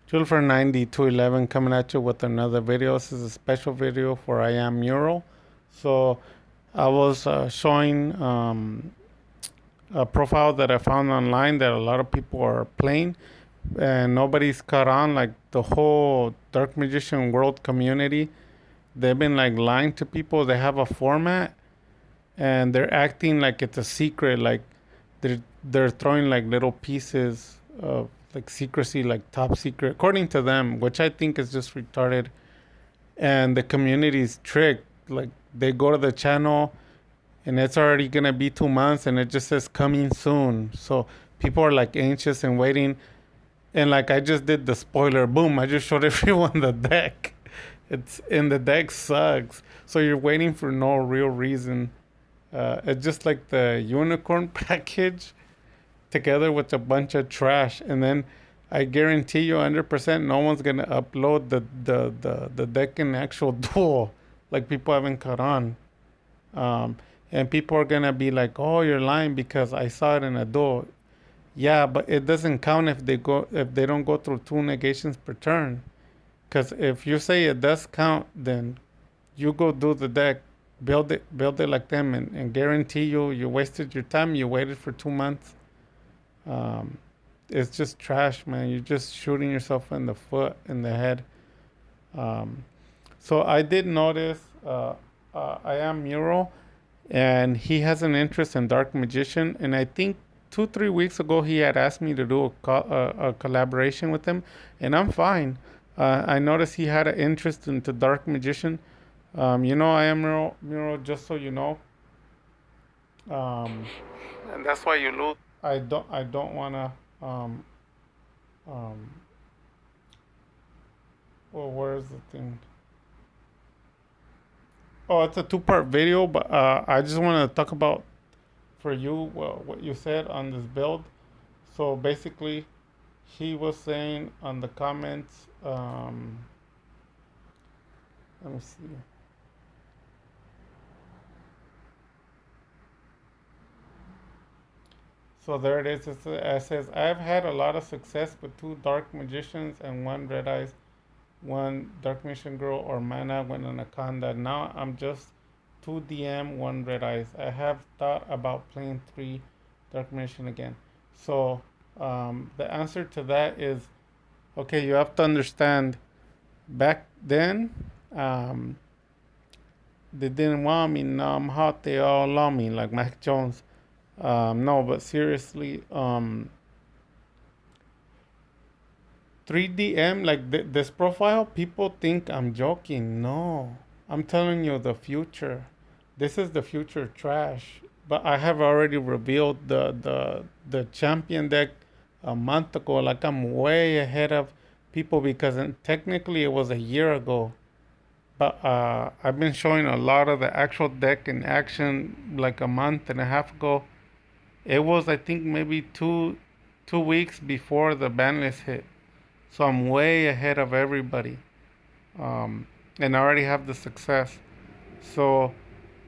Julfer 9211 coming at you with another video. This is a special video for I Am Mural. So I was showing a profile that I found online that a lot of people are playing and nobody's caught on. Like the whole Dark Magician world community, they've been like lying to people. They have a format and they're acting like it's a secret. Like they're throwing like little pieces of like secrecy, like top secret, according to them, which I think is just retarded. And the community's tricked. Like they go to the channel, and it's already gonna be 2 months, and it just says coming soon. So people are like anxious and waiting. And like I just did the spoiler, boom! I just showed everyone the deck. It's and the deck sucks. So you're waiting for no real reason. It's just like the unicorn package together with a bunch of trash, and then I guarantee you 100% no one's gonna upload the deck in actual duel, like people haven't caught on. um, and people are gonna be like, oh, you're lying because I saw it in a duel. Yeah, but it doesn't count if they don't go through two negations per turn. Because if you say it does count, then you go do the deck, build it like them, and guarantee you wasted your time. You waited for 2 months. um, it's just trash, man. You're just shooting yourself in the foot, in the head. um, so I did notice I am mural, and he has an interest in dark magician, and I think 2 3 weeks ago he had asked me to do a collaboration with him, and I'm fine. I noticed he had an interest into dark magician. I am mural, just so you know. um, and that's why you lose. I don't wanna um well, where's the thing? Oh, it's a two-part video, but I just want to talk about for you what you said on this build. So basically, he was saying on the comments. Let me see. So there it is. It says, I've had a lot of success with two dark magicians and one red eyes, one dark magician girl or mana, one anaconda. Now I'm just two DM, one red eyes. I have thought about playing three dark magician again. So the answer to that is, okay, you have to understand, back then, um, they didn't want me. Now I'm hot. They all love me, like Mac Jones. No, but seriously, 3DM, like this profile, people think I'm joking. No, I'm telling you the future. This is the future trash. But I have already revealed the champion deck a month ago. Like I'm way ahead of people because technically it was a year ago. But I've been showing a lot of the actual deck in action like a month and a half ago. It was, I think, maybe two weeks before the ban list hit. So I'm way ahead of everybody, and I already have the success. So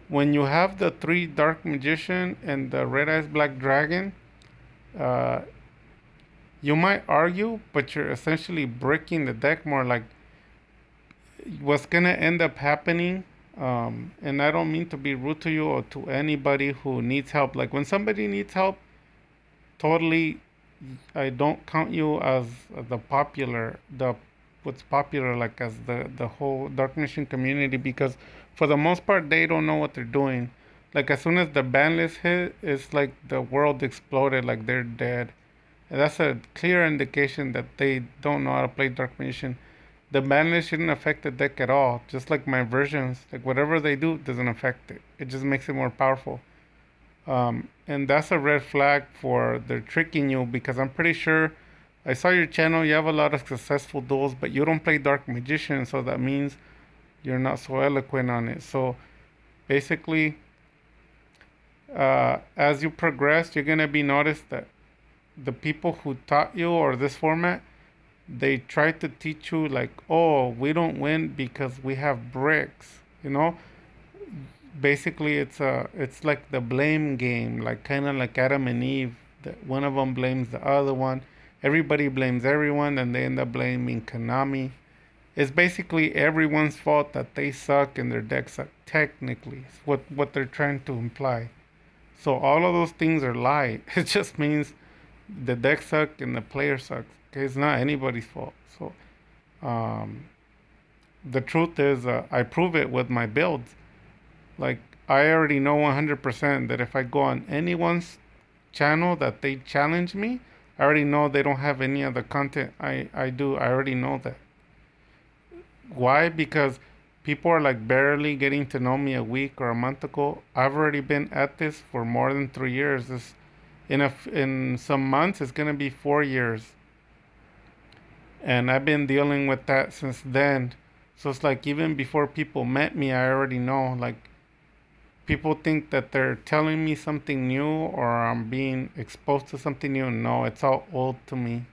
when you have the three dark magician and the red eyes black dragon, uh, you might argue, but you're essentially breaking the deck more. Like what's gonna end up happening. And I don't mean to be rude to you or to anybody who needs help. Like when somebody needs help, totally, I don't count you as the what's popular, like as the whole dark mission community, because for the most part they don't know what they're doing. Like as soon as the ban list hit, it's like the world exploded, like they're dead. And that's a clear indication that they don't know how to play dark mission. The ban list shouldn't affect the deck at all. Just like my versions, like whatever they do doesn't affect it. It just makes it more powerful. And that's a red flag for they're tricking you, because I'm pretty sure I saw your channel. You have a lot of successful duels, but you don't play Dark Magician, so that means you're not so eloquent on it. So basically, as you progress, you're gonna be noticed that the people who taught you or this format, they try to teach you like, oh, we don't win because we have bricks, you know. Basically it's like the blame game, like kind of like Adam and Eve, that one of them blames the other one. everybody blames everyone, and they end up blaming Konami. It's basically everyone's fault that they suck and their decks suck. Technically, it's what they're trying to imply. So all of those things are lie. It just means the deck suck and the player sucks. Okay, it's not anybody's fault. So um, the truth is, I prove it with my builds. Like I already know 100% that if I go on anyone's channel that they challenge me, I already know they don't have any of the content I do. I already know that. Why? Because people are like barely getting to know me a week or a month ago. I've already been at this for more than 3 years. This in some months it's gonna be 4 years, and I've been dealing with that since then. So it's like even before people met me, I already know. Like people think that they're telling me something new or I'm being exposed to something new. No, it's all old to me.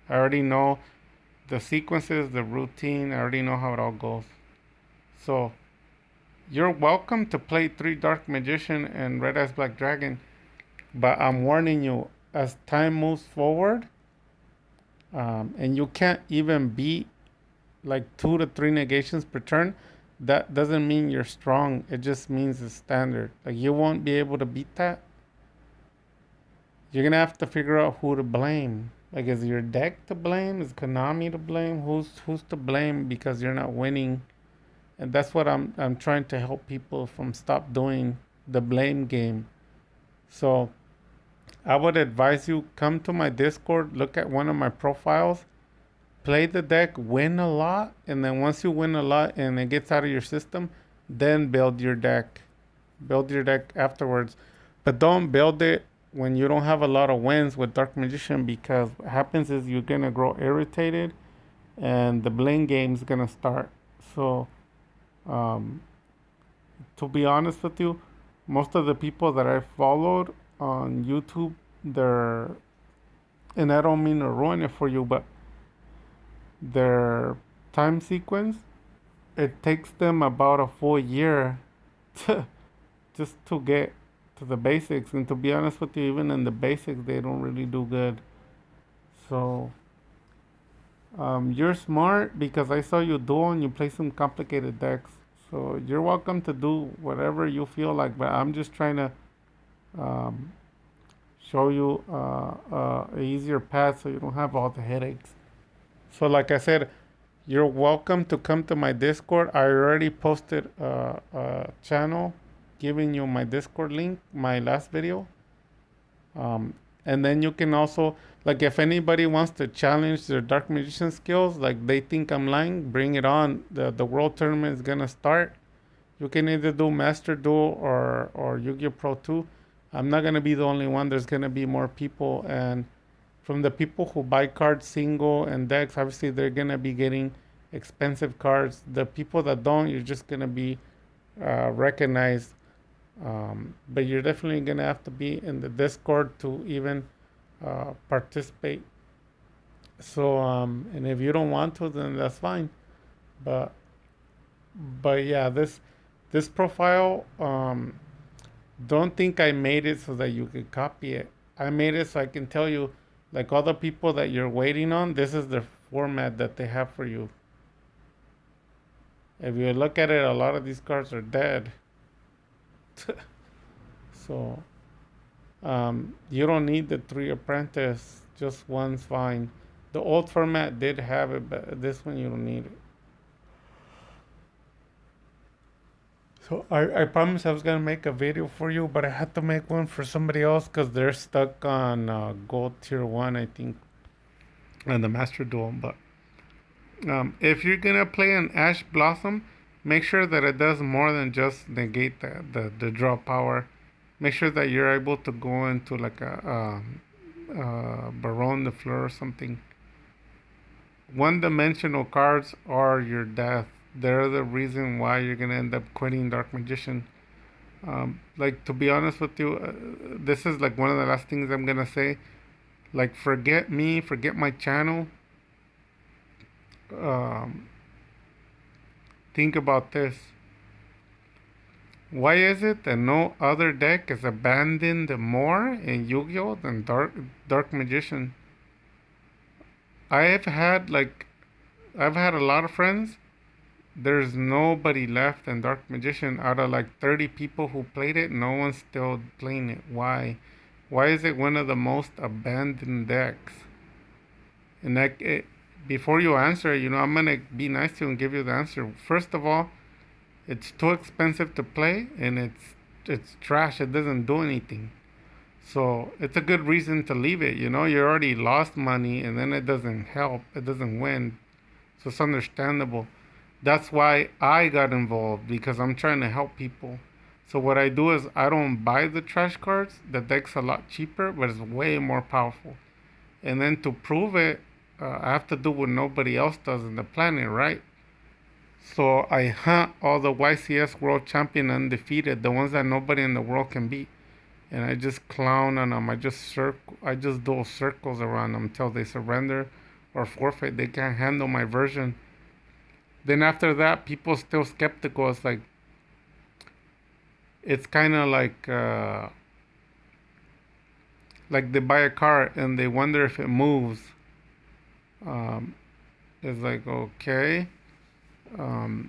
I already know the sequences, the routine. I already know how it all goes. So you're welcome to play 3 Dark Magician and Red Eyes Black Dragon, but I'm warning you, as time moves forward, and you can't even beat like 2 to 3 negations per turn, that doesn't mean you're strong. It just means it's standard. Like you won't be able to beat that. You're gonna have to figure out who to blame. Like is your deck to blame? Is Konami to blame? Who's to blame because you're not winning? And that's what I'm trying to help people from stop doing the blame game. So I would advise you come to my Discord, look at one of my profiles, play the deck, win a lot, and then once you win a lot and it gets out of your system, then build your deck. Build your deck afterwards. But don't build it when you don't have a lot of wins with Dark Magician, because what happens is you're gonna grow irritated and the blame game's gonna start. So um, to be honest with you, most of the people that I followed on YouTube, they're, and I don't mean to ruin it for you, but their time sequence, it takes them about a full year to just to get to the basics. And to be honest with you, even in the basics, they don't really do good. So you're smart because I saw you duel and you play some complicated decks. So you're welcome to do whatever you feel like, but I'm just trying to um, show you a easier path so you don't have all the headaches. So like I said, you're welcome to come to my Discord. I already posted a channel giving you my Discord link, my last video. Um, and then you can also, like, if anybody wants to challenge their Dark Magician skills, like they think I'm lying, bring it on. The World Tournament is gonna start. You can either do Master Duel or Yu-Gi-Oh! Pro 2. I'm not gonna be the only one. There's gonna be more people, and from the people who buy cards single and decks, obviously they're gonna be getting expensive cards. The people that don't, you're just gonna be recognized. But you're definitely gonna have to be in the Discord to even participate. So and if you don't want to, then that's fine. But yeah, this profile, don't think I made it so that you could copy it. I made it so I can tell you, like other people that you're waiting on, this is the format that they have for you. If you look at it, a lot of these cards are dead. So you don't need the 3 apprentice, just one's fine. The old format did have it, but this one you don't need it. So I promised I was gonna make a video for you, but I had to make one for somebody else because they're stuck on gold tier 1, I think, and the Master Duel. But if you're gonna play an Ash Blossom, make sure that it does more than just negate the draw power. Make sure that you're able to go into like a Baron de Fleur or something. One-dimensional cards are your death. They're the reason why you're gonna end up quitting Dark Magician. Like to be honest with you, this is like one of the last things I'm gonna say. Like forget me, forget my channel. Um, think about this. Why is it that no other deck is abandoned more in Yu-Gi-Oh than Dark Magician? I've had like I've had a lot of friends. There's nobody left in Dark Magician out of like 30 people who played it. No one's still playing it. Why? Why is it one of the most abandoned decks? And before you answer, I'm gonna be nice to you and give you the answer. First of all, it's too expensive to play, and it's trash. It doesn't do anything. So it's a good reason to leave it. You already lost money, and then it doesn't help. It doesn't win. So it's understandable. That's why I got involved because I'm trying to help people. So what I do is I don't buy the trash cards. The deck's a lot cheaper, but it's way more powerful. And then to prove it, I have to do what nobody else does in the planet, right? So I hunt all the YCS World Champion undefeated, the ones that nobody in the world can beat, and I just clown on them. I just do circles around them until they surrender or forfeit. They can't handle my version. Then after that, people still skeptical. It's like it's kind of like they buy a car and they wonder if it moves. Um, it's like okay, um,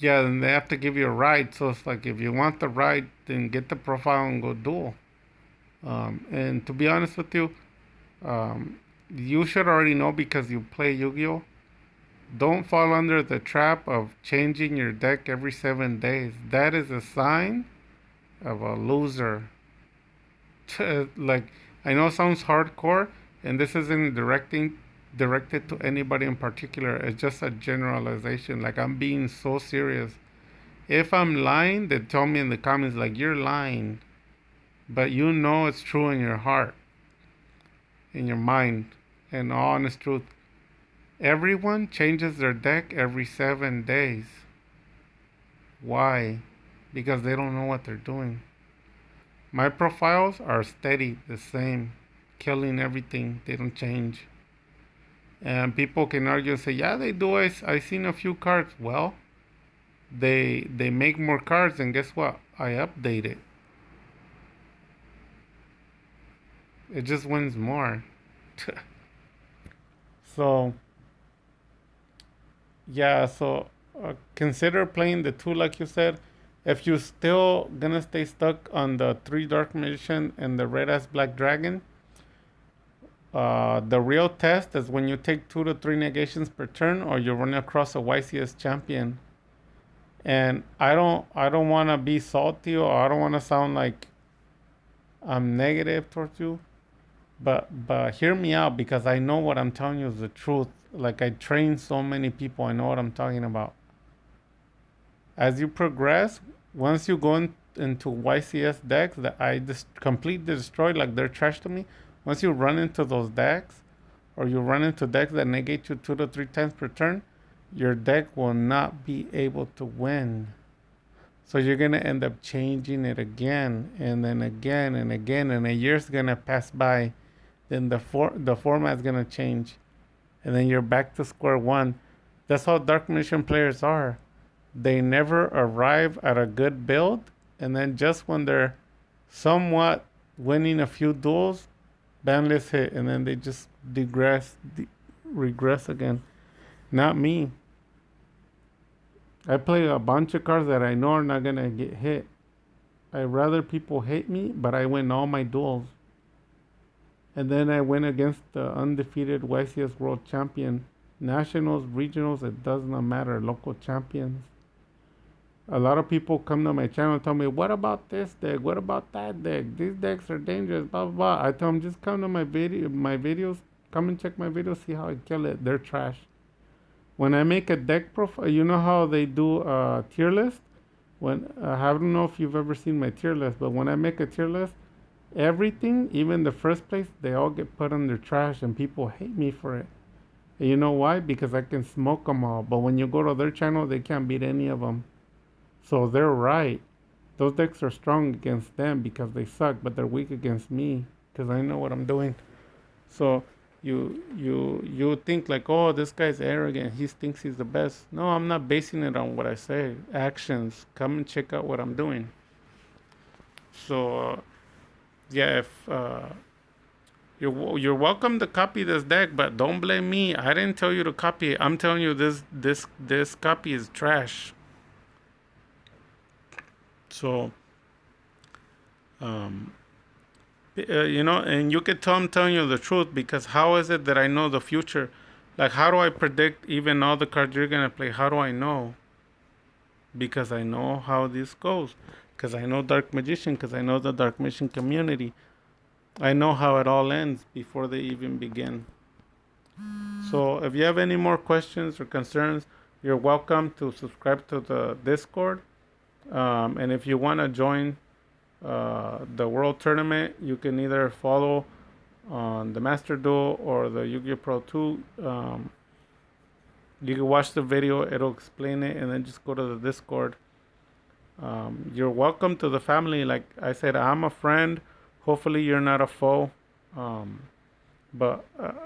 yeah. Then they have to give you a ride. So it's like if you want the ride, then get the profile and go duel. And to be honest with you, you should already know because you play Yu-Gi-Oh! Don't fall under the trap of changing your deck every 7 days. That is a sign of a loser. Like, I know it sounds hardcore, and this isn't directed to anybody in particular. It's just a generalization. Like, I'm being so serious. If I'm lying, then tell me in the comments like you're lying, but you know it's true in your heart, in your mind, and honest truth. Everyone changes their deck every 7 days. Why? Because they don't know what they're doing. My profiles are steady, the same, killing everything. They don't change. And people can argue and say, yeah, they do. I seen a few cards. Well, they make more cards, and guess what? I update it. It just wins more. So yeah, so consider playing the two, like you said. If you're still gonna stay stuck on the three Dark Magician and the red ass Black Dragon, the real test is when you take 2 to 3 negations per turn, or you run across a YCS champion. And I don't want to be salty, or I don't want to sound like I'm negative towards you, but hear me out because I know what I'm telling you is the truth. Like I train so many people, I know what I'm talking about. As you progress, once you go into YCS decks that I just completely destroyed, like they're trash to me. Once you run into those decks, or you run into decks that negate you 2 to 3 times per turn, your deck will not be able to win. So you're gonna end up changing it again and then again and again, and a year's gonna pass by. Then the format's gonna change, and then you're back to square one. That's how Dark Mission players are. They never arrive at a good build, and then just when they're somewhat winning a few duels, banlist hit, and then they just regress again. Not me. I play a bunch of cards that I know are not gonna get hit. I'd rather people hate me, but I win all my duels. And then I win against the undefeated YCS World Champion. Nationals, regionals, it does not matter. Local champions. A lot of people come to my channel and tell me, what about this deck? What about that deck? These decks are dangerous, blah, blah, blah. I tell them, just come to my videos. Come and check my videos, see how I kill it. They're trash. When I make a deck profile, you know how they do a tier list? I don't know if you've ever seen my tier list, but when I make a tier list, everything, even the first place, they all get put on their trash, and people hate me for it. And you know why? Because I can smoke them all. But when you go to their channel, they can't beat any of them. So they're right. Those decks are strong against them because they suck, but they're weak against me because I know what I'm doing. So you think like, oh, this guy's arrogant. He thinks he's the best. No, I'm not basing it on what I say. Actions. Come and check out what I'm doing. So yeah, if You're welcome to copy this deck, but don't blame me. I didn't tell you to copy it. I'm telling you this copy is trash. So um, and you could tell I'm telling you the truth, because how is it that I know the future? Like, how do I predict even all the cards you're gonna play? How do I know? Because I know how this goes. Because I know Dark Magician. Because I know the Dark Magician community. I know how it all ends before they even begin. So if you have any more questions or concerns, you're welcome to subscribe to the Discord. And if you want to join the World Tournament, you can either follow on the Master Duel or the Yu-Gi-Oh! Pro 2. You can watch the video, it'll explain it, and then just go to the Discord. You're welcome to the family. Like I said, I'm a friend. Hopefully, you're not a foe. Um, but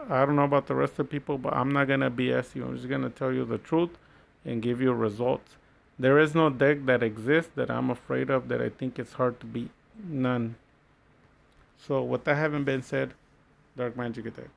I don't know about the rest of the people, but I'm not going to BS you. I'm just going to tell you the truth and give you results. There is no deck that exists that I'm afraid of that I think it's hard to beat. None. So, with that having been said, Dark Magic attack.